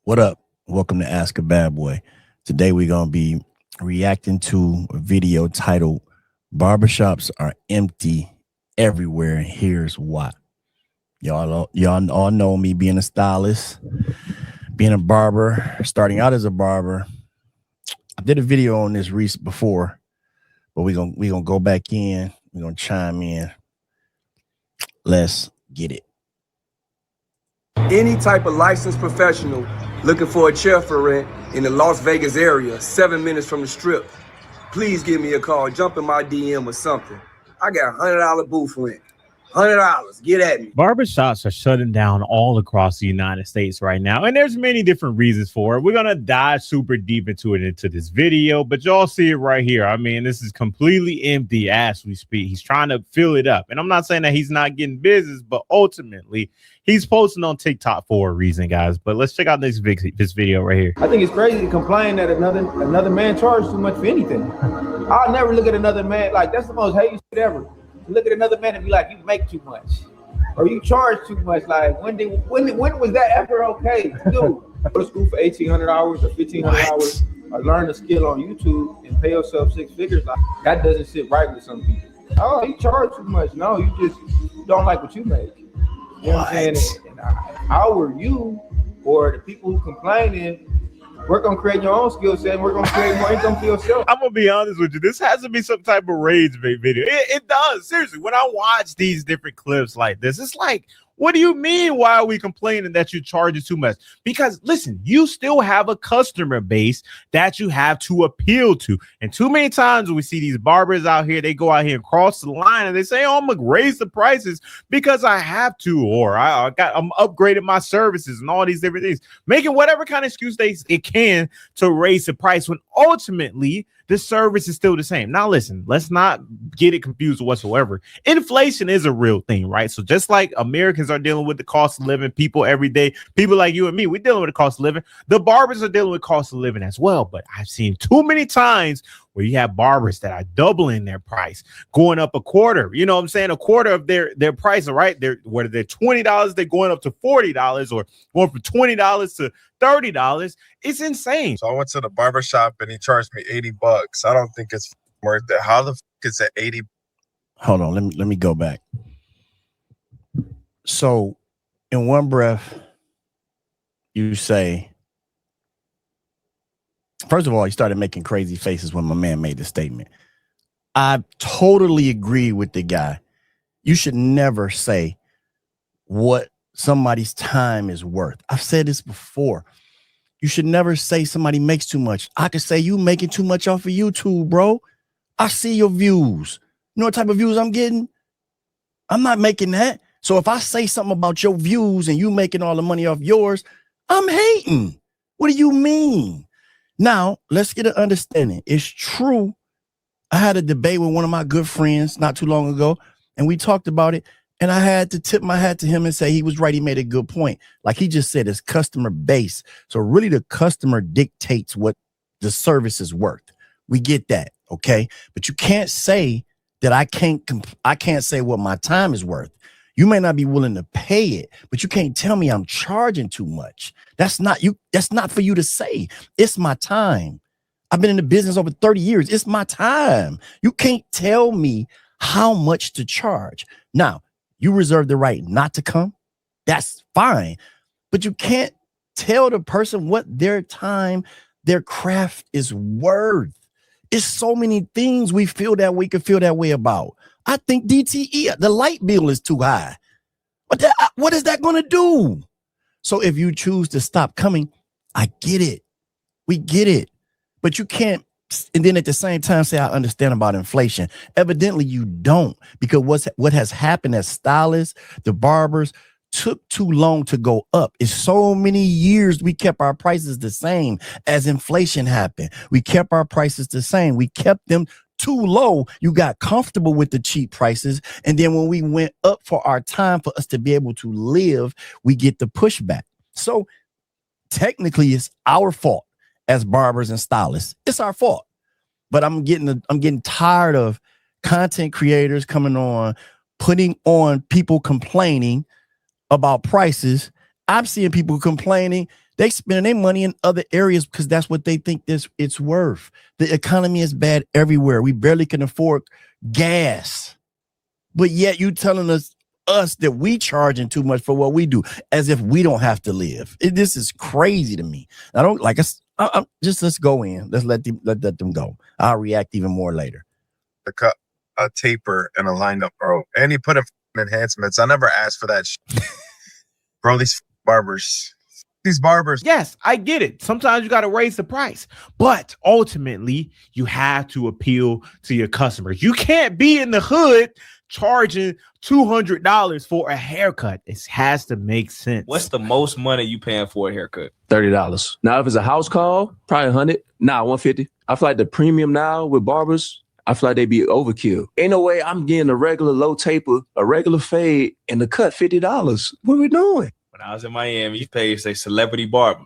What up? Welcome to Ask a Bad Boy. Today we're going to be reacting to a video titled Barbershops Are Empty Everywhere and Here's Why. Y'all all know me being a stylist, being a barber, starting out as a barber. I did a video on this recent before, but we're gonna go back in. We're gonna chime in. Let's get it. Any type of licensed professional looking for a chair for rent in the Las Vegas area, 7 minutes from the strip, please give me a call. Jump in my DM or something. I got $100 booth rent. $100. Get at me. Barbershops are shutting down all across the United States right now, and there's many different reasons for it. We're gonna dive super deep into this video, but y'all see it right here. I mean, this is completely empty as we speak. He's trying to fill it up, and I'm not saying that he's not getting business, but ultimately he's posting on TikTok for a reason, guys. But let's check out this video right here. I think it's crazy to complain that another man charges too much for anything. I'll never look at another man like that's the most hated shit ever. Look at another man and be like, you make too much, or you charge too much. Like when was that ever okay to do? Go to school for 1,800 hours or 1,500 hours, or learn a skill on YouTube and pay yourself 6 figures. Like, that doesn't sit right with some people. Oh, you charge too much. No, you just don't like what you make. You know what I'm saying? And how are you or the people who complaining? Work on creating your own skill set, and we're gonna create more income for yourself. I'm gonna be honest with you. This has to be some type of rage video. It does. Seriously, when I watch these different clips like this, it's like, what do you mean? Why are we complaining that you charge too much? Because listen, you still have a customer base that you have to appeal to. And too many times we see these barbers out here, they go out here and cross the line and they say, oh, I'm gonna raise the prices because I have to, or I'm upgrading my services and all these different things, making whatever kind of excuse it can to raise the price when ultimately the service is still the same. Now, listen, let's not get it confused whatsoever. Inflation is a real thing, right? So just like Americans are dealing with the cost of living, people every day, people like you and me, we're dealing with the cost of living. The barbers are dealing with cost of living as well. But I've seen too many times where you have barbers that are doubling their price, going up a quarter, you know what I'm saying? A quarter of their price, right? Whether they're $20, they're going up to $40 or going from $20 to $30. It's insane. So I went to the barbershop and he charged me $80. I don't think it's worth it. How the fuck is it 80? Hold on, let me go back. So in one breath, you say, first of all, he started making crazy faces when my man made the statement. I totally agree with the guy. You should never say what somebody's time is worth. I've said this before. You should never say somebody makes too much. I could say you making too much off of YouTube, bro. I see your views. You know what type of views I'm getting? I'm not making that. So if I say something about your views and you making all the money off yours, I'm hating. What do you mean? Now, let's get an understanding. It's true. I had a debate with one of my good friends not too long ago, and we talked about it. And I had to tip my hat to him and say he was right. He made a good point. Like he just said, it's customer base. So really the customer dictates what the service is worth. We get that, okay? But you can't say that I can't say what my time is worth. You may not be willing to pay it, but you can't tell me I'm charging too much. That's not for you to say. It's my time. I've been in the business over 30 years. It's my time. You can't tell me how much to charge. Now, you reserve the right not to come. That's fine. But you can't tell the person what their time, their craft is worth. It's so many things we feel that we could feel that way about. I think DTE, the light bill is too high. But what is that going to do? So if you choose to stop coming, I get it. We get it. But you can't, and then at the same time say, I understand about inflation. Evidently you don't, because what has happened as stylists, the barbers, took too long to go up. It's so many years we kept our prices the same as inflation happened. We kept our prices the same. We kept them too low. You got comfortable with the cheap prices. And then when we went up for our time for us to be able to live, we get the pushback. So technically it's our fault as barbers and stylists. It's our fault. But I'm getting tired of content creators coming on, putting on people complaining about prices. I'm seeing people complaining They spending their money in other areas because that's what they think it's worth. The economy is bad everywhere. We barely can afford gas. But yet you telling us that we charging too much for what we do, as if we don't have to live. This is crazy to me. I don't like us. Let's go in. Let's let them go. I'll react even more later. The cut a taper and a lined up, bro. And he put in enhancements. I never asked for that bro. These barbers. Yes, I get it. Sometimes you got to raise the price, but ultimately you have to appeal to your customers. You can't be in the hood charging $200 for a haircut. It has to make sense. What's the most money you paying for a haircut? $30. Now, if it's a house call, probably 100. Nah, 150. I feel like the premium now with barbers, I feel like they be overkill. Ain't no way I'm getting a regular low taper, a regular fade, and the cut $50. What are we doing? When I was in Miami, you paid, say, celebrity barber.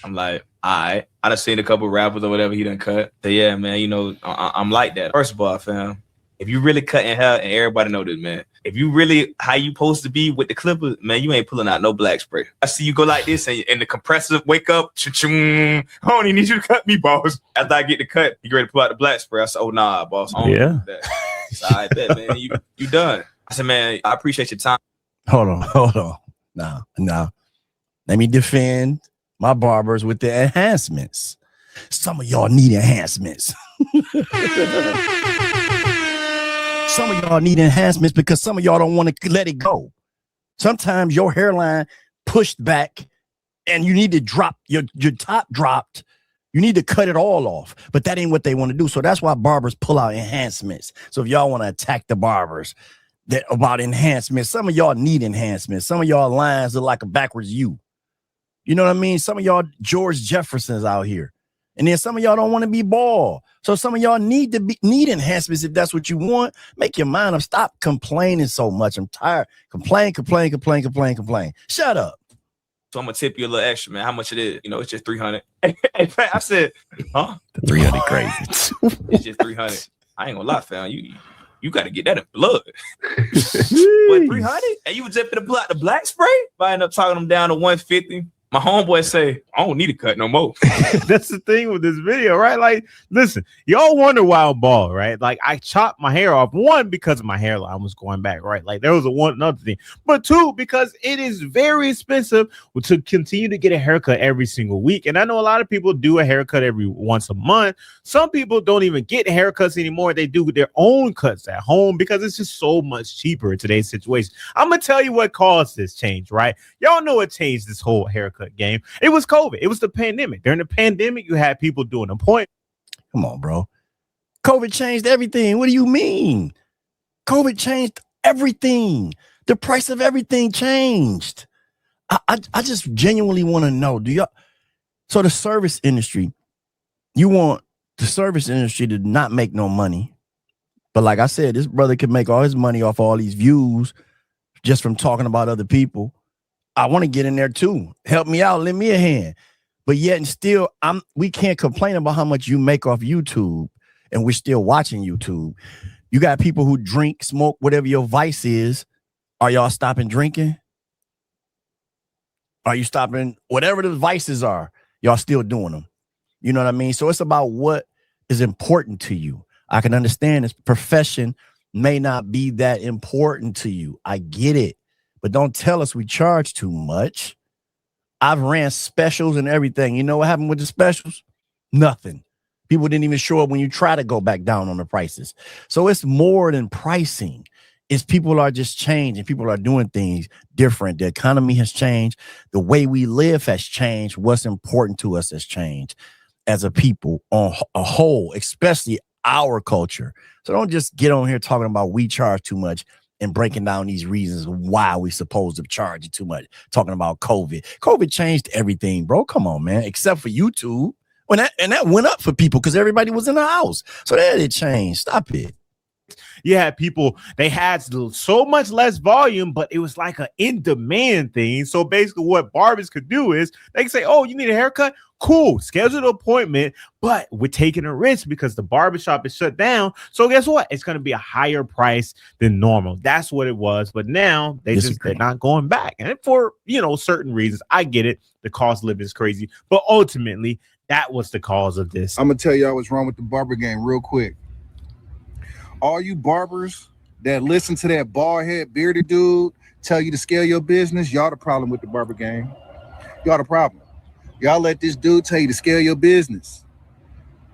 I'm like, all right. I done seen a couple rappers or whatever he done cut. So yeah, man, you know, I'm like that. First of all, fam, if you really cutting hair, and everybody know this, man, if you really how you supposed to be with the clippers, man, you ain't pulling out no black spray. I see you go like this and the compressor wake up. I don't even need you to cut me, boss. After I get the cut, you ready to pull out the black spray. I said, oh, nah, boss. I don't do that. So I bet, man, you done. I said, man, I appreciate your time. Hold on. No. Let me defend my barbers with the enhancements. Some of y'all need enhancements. Some of y'all need enhancements because some of y'all don't want to let it go. Sometimes your hairline pushed back and you need to drop your top dropped. You need to cut it all off, but that ain't what they want to do. So that's why barbers pull out enhancements. So if y'all want to attack the barbers about enhancements, some of y'all need enhancements. Some of y'all lines are like a backwards U. You know what I mean? Some of y'all George Jeffersons out here. And then some of y'all don't want to be bald. So some of y'all need enhancements if that's what you want. Make your mind up. Stop complaining so much. I'm tired. Complain. Shut up. So I'm gonna tip you a little extra, man. How much it is? You know, it's just $300. I said, huh? The 300 crazy. It's just $300. I ain't gonna lie, fam. You got to get that in blood. What, 300? And you was just gonna pull out the black spray? If I end up talking them down to 150. My homeboy say, I don't need a cut no more. That's the thing with this video, right? Like, listen, y'all wonder why I'm bald, right? Like, I chopped my hair off, one, because my hairline was going back, right? Like, there was another thing. But two, because it is very expensive to continue to get a haircut every single week. And I know a lot of people do a haircut every once a month. Some people don't even get haircuts anymore. They do their own cuts at home because it's just so much cheaper in today's situation. I'm going to tell you what caused this change, right? Y'all know what changed this whole haircut game. It was COVID. It was the pandemic. During the pandemic, you had people doing appointments. Come on, bro. COVID changed everything. What do you mean? COVID changed everything. The price of everything changed. I just genuinely want to know, so the service industry, you want the service industry to not make no money. But like I said, this brother could make all his money off all these views just from talking about other people. I want to get in there too. Help me out. Lend me a hand. But yet and still, we can't complain about how much you make off YouTube, and we're still watching YouTube. You got people who drink, smoke, whatever your vice is. Are y'all stopping drinking? Are you stopping whatever the vices are? Y'all still doing them. You know what I mean? So it's about what is important to you. I can understand this profession may not be that important to you. I get it. But don't tell us we charge too much. I've ran specials and everything. You know what happened with the specials? Nothing. People didn't even show up when you try to go back down on the prices. So it's more than pricing. It's people are just changing. People are doing things different. The economy has changed. The way we live has changed. What's important to us has changed as a people on a whole, especially our culture. So don't just get on here talking about we charge too much and breaking down these reasons why we supposed to charge you too much. Talking about COVID. COVID changed everything, bro. Come on, man. Except for YouTube. That went up for people because everybody was in the house. So that it changed. Stop it. You had people, they had so much less volume, but it was like an in-demand thing. So basically what barbers could do is they can say, oh, you need a haircut? Cool, schedule an appointment, but we're taking a risk because the barbershop is shut down. So guess what? It's going to be a higher price than normal. That's what it was. But now they're not going back. And for, certain reasons, I get it. The cost of living is crazy. But ultimately, that was the cause of this. I'm going to tell y'all what's wrong with the barber game real quick. All you barbers that listen to that bald head bearded dude tell you to scale your business, y'all the problem with the barber game. Y'all the problem. Y'all let this dude tell you to scale your business.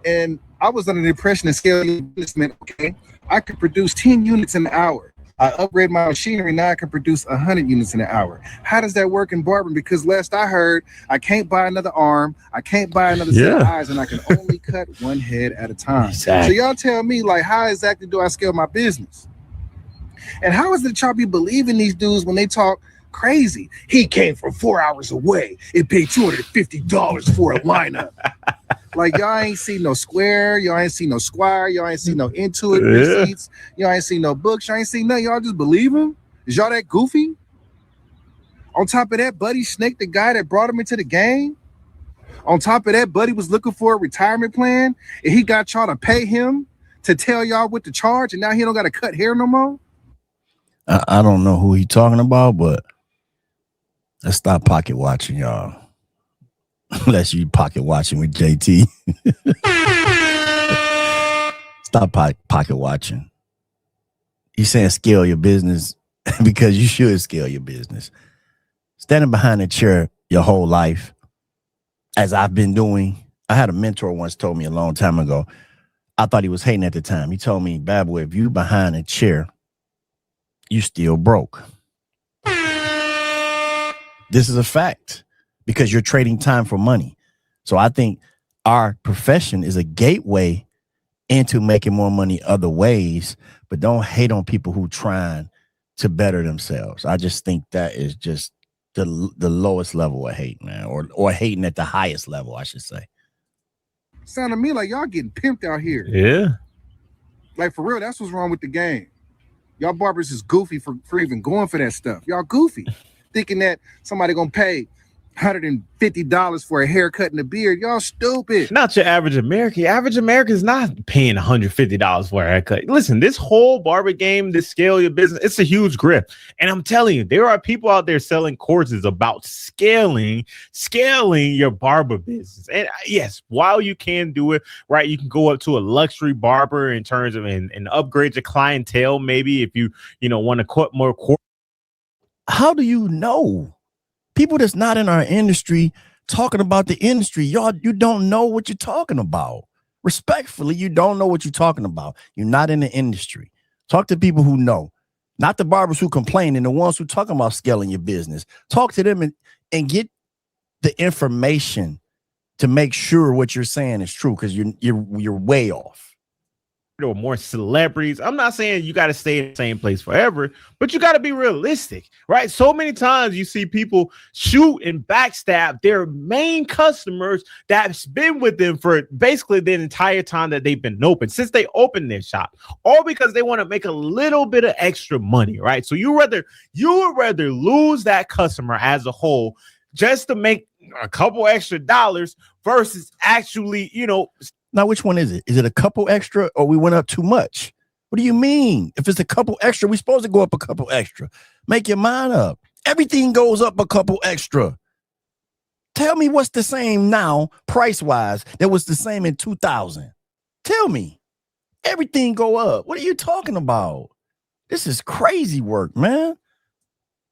And I was under the impression that scale your business meant, okay, I could produce 10 units in an hour. I upgrade my machinery, now I can produce 100 units in an hour. How does that work in barbering? Because last I heard, I can't buy another arm, I can't buy another set of eyes, and I can only cut one head at a time. Exactly. So y'all tell me, like, how exactly do I scale my business? And how is it y'all be believing these dudes when they talk crazy? He came from 4 hours away and paid $250 for a lineup. Like, y'all ain't see no Square, y'all ain't see no Squire, y'all ain't see no Intuit receipts, y'all ain't see no books, y'all ain't see nothing. Y'all just believe him? Is y'all that goofy? On top of that, Buddy snaked the guy that brought him into the game. On top of that, Buddy was looking for a retirement plan, and he got y'all to pay him to tell y'all what to charge, and now he don't got to cut hair no more. I don't know who he talking about, but let's stop pocket watching, y'all. Unless you pocket watching with JT. Stop pocket watching. He's saying scale your business because you should scale your business. Standing behind a chair your whole life, as I've been doing. I had a mentor once told me a long time ago. I thought he was hating at the time. He told me, Bad boy, if you behind a chair, you still broke. This is a fact because you're trading time for money. So I think our profession is a gateway into making more money other ways, but don't hate on people who trying to better themselves. I just think that is just the lowest level of hate, man, or hating at the highest level, I should say. Sound to me like y'all getting pimped out here. Yeah. Like, for real, that's what's wrong with the game. Y'all barbers is goofy for even going for that stuff. Y'all goofy. Thinking that somebody gonna pay $150 for a haircut and a beard. Y'all stupid. Not your average American. Average American is not paying $150 for a haircut. Listen, this whole barber game, this scale your business, it's a huge grip. And I'm telling you, there are people out there selling courses about scaling your barber business. And yes, while you can do it, right, you can go up to a luxury barber in terms of and upgrade your clientele. Maybe if you want to cut more. How do you know? People that's not in our industry talking about the industry, y'all, you don't know what you're talking about. Respectfully, you don't know what you're talking about. You're not in the industry. Talk to people who know, not the barbers who complain and the ones who talking about scaling your business. Talk to them and get the information to make sure what you're saying is true, because you're way off. Or more celebrities. I'm not saying you got to stay in the same place forever, but you got to be realistic, right? So many times you see people shoot and backstab their main customers that's been with them for basically the entire time that they've been open, since they opened their shop, all because they want to make a little bit of extra money, right? So you would rather lose that customer as a whole just to make a couple extra dollars versus actually, Now, which one is it? Is it a couple extra or we went up too much? What do you mean? If it's a couple extra, we're supposed to go up a couple extra. Make your mind up. Everything goes up a couple extra. Tell me what's the same now, price-wise, that was the same in 2000. Tell me. Everything go up. What are you talking about? This is crazy work, man.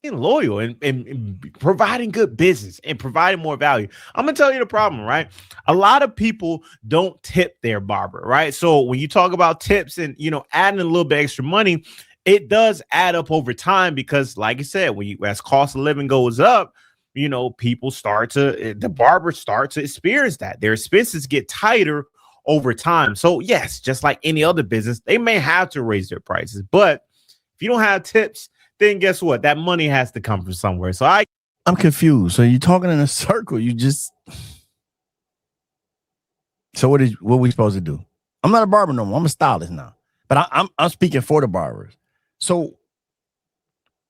Being loyal and providing good business and providing more value. I'm gonna tell you the problem, right? A lot of people don't tip their barber, right? So when you talk about tips and adding a little bit extra money, it does add up over time, because like I said, as cost of living goes up, people the barbers start to experience that. Their expenses get tighter over time. So yes, just like any other business, they may have to raise their prices, but if you don't have tips, then guess what? That money has to come from somewhere. So I'm confused. So you're talking in a circle. So what are we supposed to do? I'm not a barber no more. I'm a stylist now. But I'm speaking for the barbers. So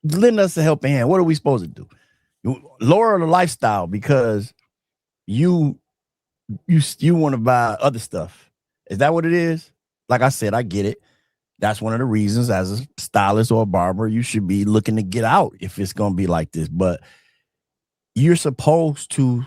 lend us a helping hand. What are we supposed to do? You lower the lifestyle because you want to buy other stuff. Is that what it is? Like I said, I get it. That's one of the reasons as a stylist or a barber, you should be looking to get out if it's going to be like this. But you're supposed to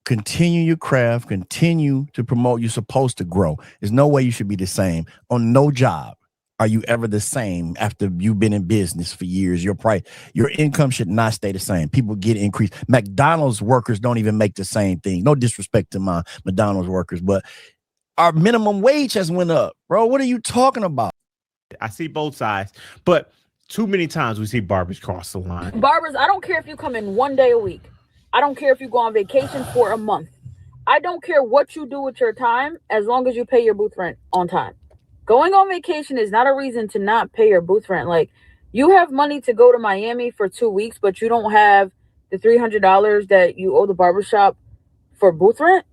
continue your craft, continue to promote. You're supposed to grow. There's no way you should be the same on no job. Are you ever the same after you've been in business for years? Your income should not stay the same. People get increased. McDonald's workers don't even make the same thing. No disrespect to my McDonald's workers, but our minimum wage has went up, bro. What are you talking about? I see both sides, but too many times we see barbers cross the line. Barbers, I don't care if you come in 1 day a week. I don't care if you go on vacation for a month. I don't care what you do with your time as long as you pay your booth rent on time. Going on vacation is not a reason to not pay your booth rent. Like, you have money to go to Miami for 2 weeks, but you don't have the $300 that you owe the barbershop for booth rent.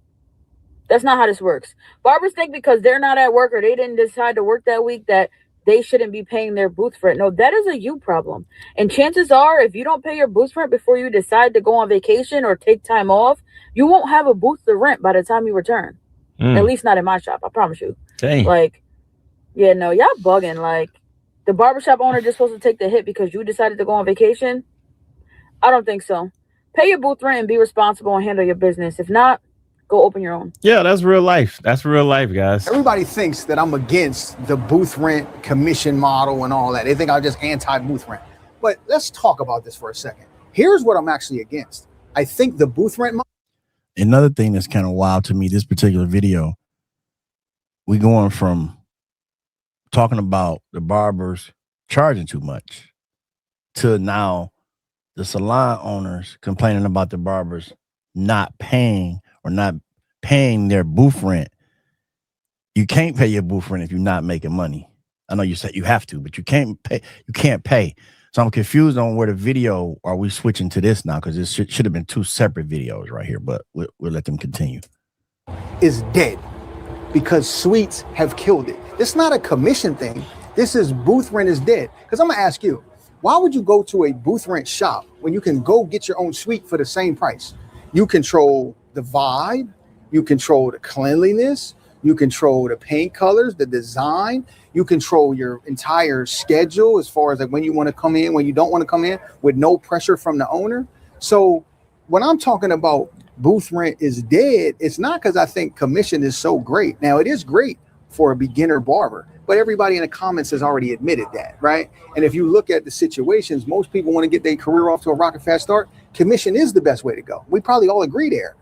That's not how this works. Barbers think because they're not at work or they didn't decide to work that week that they shouldn't be paying their booth rent. No, that is a you problem. And chances are, if you don't pay your booth rent before you decide to go on vacation or take time off, you won't have a booth to rent by the time you return. At least not in my shop, I promise you. Dang. Like, yeah, no, y'all bugging. Like, the barbershop owner just supposed to take the hit because you decided to go on vacation? I don't think so. Pay your booth rent and be responsible and handle your business. If not, go open your own. Yeah, that's real life. That's real life, guys. Everybody thinks that I'm against the booth rent commission model and all that. They think I'm just anti-booth rent. But let's talk about this for a second. Here's what I'm actually against. I think the booth rent model. Another thing that's kind of wild to me, this particular video, we going from talking about the barbers charging too much to now the salon owners complaining about the barbers not paying their booth rent. You can't pay your booth rent if you're not making money. I know you said you have to, but you can't pay. So I'm confused on where the video, are we switching to this now? Because it should have been two separate videos right here, but we'll let them continue. Is dead because suites have killed it. This is not a commission thing. This is booth rent is dead. Because I'm going to ask you, why would you go to a booth rent shop when you can go get your own suite for the same price? You control the vibe, you control the cleanliness, you control the paint colors, the design, you control your entire schedule as far as like when you want to come in, when you don't want to come in, with no pressure from the owner. So when I'm talking about booth rent is dead, it's not because I think commission is so great. Now, it is great for a beginner barber, but everybody in the comments has already admitted that, right? And if you look at the situations, most people want to get their career off to a rocket fast start. Commission is the best way to go. We probably all agree there.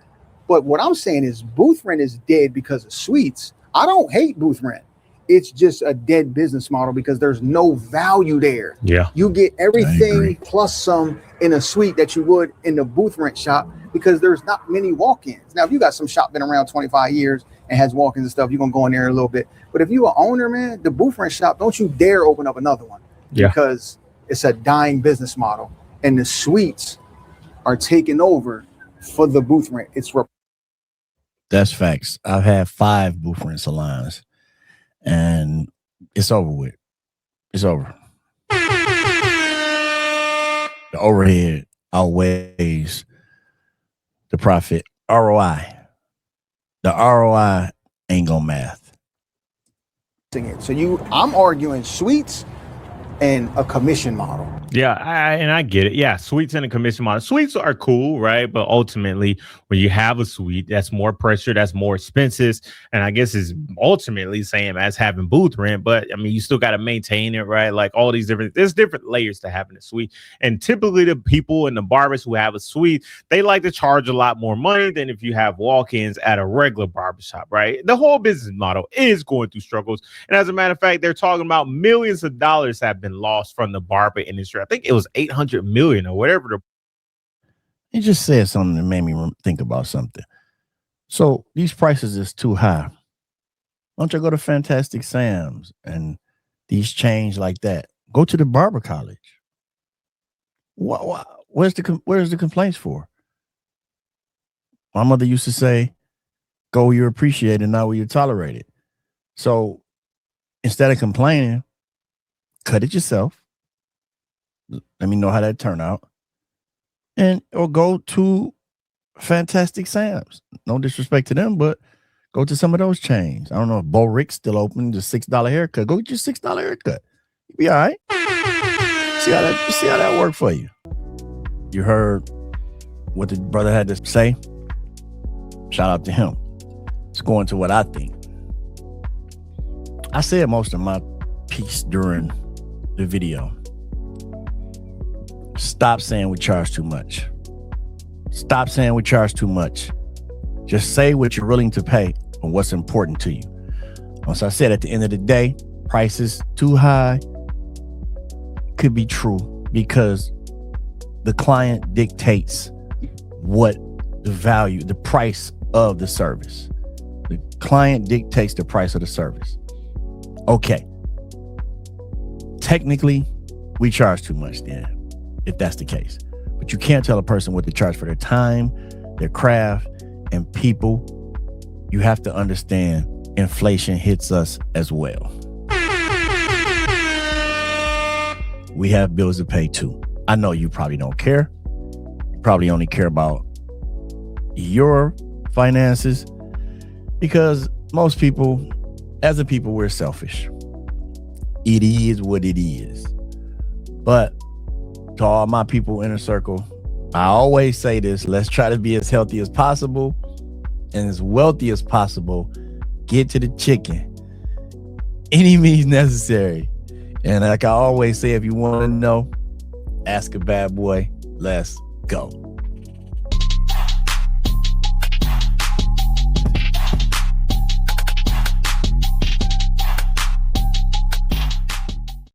But what I'm saying is booth rent is dead because of suites. I don't hate booth rent. It's just a dead business model because there's no value there. Yeah. You get everything plus some in a suite that you would in the booth rent shop because there's not many walk-ins. Now, if you got some shop been around 25 years and has walk-ins and stuff, you're going to go in there a little bit. But if you're an owner, man, the booth rent shop, don't you dare open up another one. Yeah. Because it's a dying business model. And the suites are taking over for the booth rent. That's facts. I've had 5 booth rent salons. And it's over with. It's over. The overhead outweighs the profit. ROI. The ROI ain't gonna math. So I'm arguing suites and a commission model. Yeah, I get it. Yeah, suites and a commission model. Suites are cool, right? But ultimately, when you have a suite, that's more pressure, that's more expenses, and I guess it's ultimately same as having booth rent. But I mean, you still got to maintain it, right? Like all these there's different layers to having a suite. And typically, the people and the barbers who have a suite, they like to charge a lot more money than if you have walk-ins at a regular barbershop, right? The whole business model is going through struggles, and as a matter of fact, they're talking about millions of dollars have been lost from the barber industry. I think it was 800 million or whatever. He just said something that made me think about something. So these prices is too high. Why don't you go to Fantastic Sam's and these change like that? Go to the barber college. Where's the complaints for? My mother used to say, go where you appreciate it, not where you tolerate it. So instead of complaining, cut it yourself. Let me know how that turned out. Or go to Fantastic Sam's. No disrespect to them, but go to some of those chains. I don't know if Bo Rick's still open, the $6 haircut. Go get your $6 haircut. You'll be all right. See how that worked for you. You heard what the brother had to say. Shout out to him. Let's go into what I think. I said most of my piece during the video. Stop saying we charge too much. Stop saying we charge too much. Just say what you're willing to pay and what's important to you. As I said, at the end of the day, prices too high could be true because the client dictates what the value, the price of the service. The client dictates the price of the service. Okay. Technically, we charge too much then, if that's the case. But you can't tell a person what to charge for their time, their craft, and people. You have to understand inflation hits us as well. We have bills to pay too. I know you probably don't care. You probably only care about your finances because most people, as a people, we're selfish. It is what it is. But to all my people inner circle, I always say this: let's try to be as healthy as possible and as wealthy as possible. Get to the chicken. Any means necessary. And like I always say, if you want to know, ask a bad boy. Let's go.